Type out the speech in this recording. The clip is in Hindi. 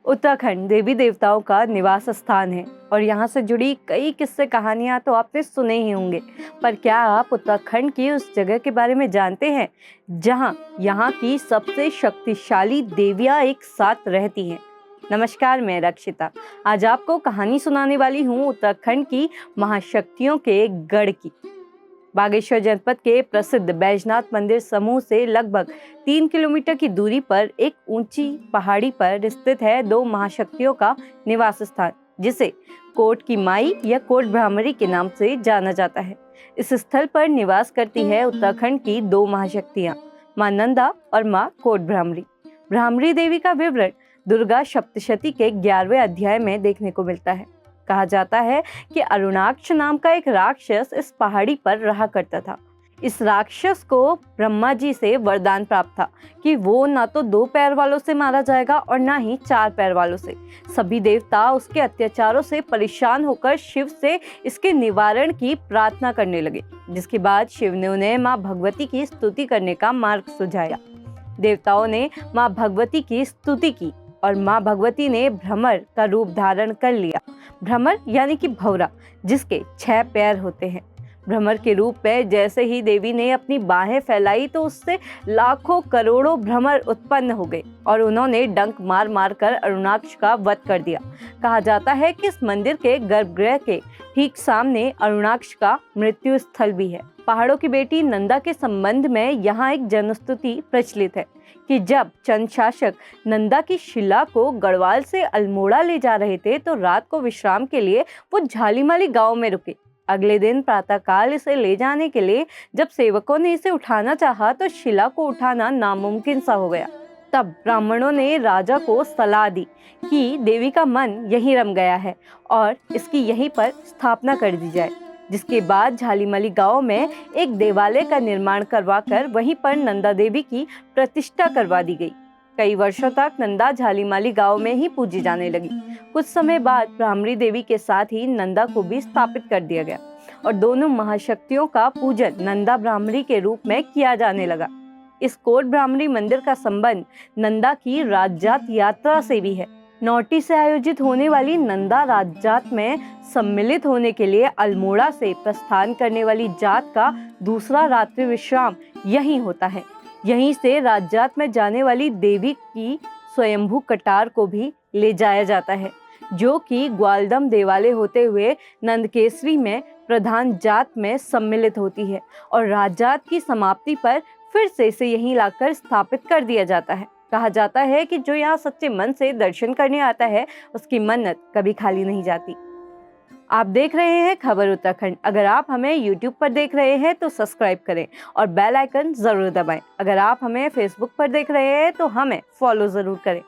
उत्तराखंड देवी देवताओं का निवास स्थान है और यहाँ से जुड़ी कई किस्से कहानियाँ तो आपने सुने ही होंगे। पर क्या आप उत्तराखंड की उस जगह के बारे में जानते हैं जहाँ यहाँ की सबसे शक्तिशाली देवियाँ एक साथ रहती हैं? नमस्कार, मैं रक्षिता आज आपको कहानी सुनाने वाली हूँ उत्तराखंड की महाशक्तियों के गढ़ की। बागेश्वर जनपद के प्रसिद्ध बैजनाथ मंदिर समूह से लगभग 3 किलोमीटर की दूरी पर एक ऊंची पहाड़ी पर स्थित है दो महाशक्तियों का निवास स्थान, जिसे कोट की माई या कोट भ्रामरी के नाम से जाना जाता है। इस स्थल पर निवास करती है उत्तराखंड की दो महाशक्तियां, मां नंदा और मां कोट भ्रामरी। भ्रामरी देवी का विवरण दुर्गा सप्तशती के 11वें अध्याय में देखने को मिलता है। कहा जाता है कि अरुणाक्ष नाम का एक राक्षस इस पहाड़ी पर रहा करता था। इस राक्षस को ब्रह्मा जी से वरदान प्राप्त था कि वो ना तो 2 पैर वालों से मारा जाएगा और ना ही 4 पैर वालों से। सभी देवता उसके अत्याचारों से परेशान होकर शिव से इसके निवारण की प्रार्थना करने लगे, जिसके बाद शिव ने उन्हें मां भगवती की स्तुति करने का मार्ग सुझाया। देवताओं ने मां भगवती की स्तुति की और मां भगवती ने भ्रमर का रूप धारण कर लिया। भ्रमर यानी कि भौरा, जिसके 6 पैर होते हैं। भ्रमर के रूप में जैसे ही देवी ने अपनी बाहें फैलाई तो उससे लाखों करोड़ों भ्रमर उत्पन्न हो गए और उन्होंने डंक मार मार कर अरुणाक्ष का वध कर दिया। कहा जाता है कि इस मंदिर के गर्भगृह के ठीक सामने अरुणाक्ष का मृत्यु स्थल भी है। पहाड़ों की बेटी नंदा के संबंध में यहाँ एक जनस्तुति प्रचलित है कि जब चंद शासक नंदा की शिला को गढ़वाल से अल्मोड़ा ले जा रहे थे तो रात को विश्राम के लिए वो झालीमाली गांव में रुके। अगले दिन प्रातःकाल इसे ले जाने के लिए जब सेवकों ने इसे उठाना चाहा तो शिला को उठाना नामुमकिन सा हो गया। तब ब्राह्मणों ने राजा को सलाह दी कि देवी का मन यहीं रम गया है और इसकी यहीं पर स्थापना कर दी जाए। जिसके बाद झालीमली गांव में एक देवालय का निर्माण करवाकर वहीं पर नंदा देवी की प्रतिष्ठा करवा दी गई। कई वर्षों तक नंदा झालीमली गांव में ही पूजी जाने लगी। कुछ समय बाद भ्रामरी देवी के साथ ही नंदा को भी स्थापित कर दिया गया और दोनों महाशक्तियों का पूजन नंदा भ्रामरी के रूप में किया जाने लगा। इस कोट भ्रामरी मंदिर का संबंध नंदा की राजजात यात्रा से भी है। नौटी से आयोजित होने वाली नंदा राजजात में सम्मिलित होने के लिए अल्मोड़ा से प्रस्थान करने वाली जात का दूसरा रात्रि विश्राम यहीं होता है। यहीं से राजजात में जाने वाली देवी की स्वयंभू कटार को भी ले जाया जाता है, जो कि ग्वालदम देवालय होते हुए नंदकेसरी में प्रधान जात में सम्मिलित होती है और राजजात की समाप्ति पर फिर से इसे यहीं लाकर स्थापित कर दिया जाता है। कहा जाता है कि जो यहाँ सच्चे मन से दर्शन करने आता है उसकी मन्नत कभी खाली नहीं जाती। आप देख रहे हैं खबर उत्तराखंड। अगर आप हमें YouTube पर देख रहे हैं तो सब्सक्राइब करें और बेल आइकन जरूर दबाएं। अगर आप हमें Facebook पर देख रहे हैं तो हमें फॉलो जरूर करें।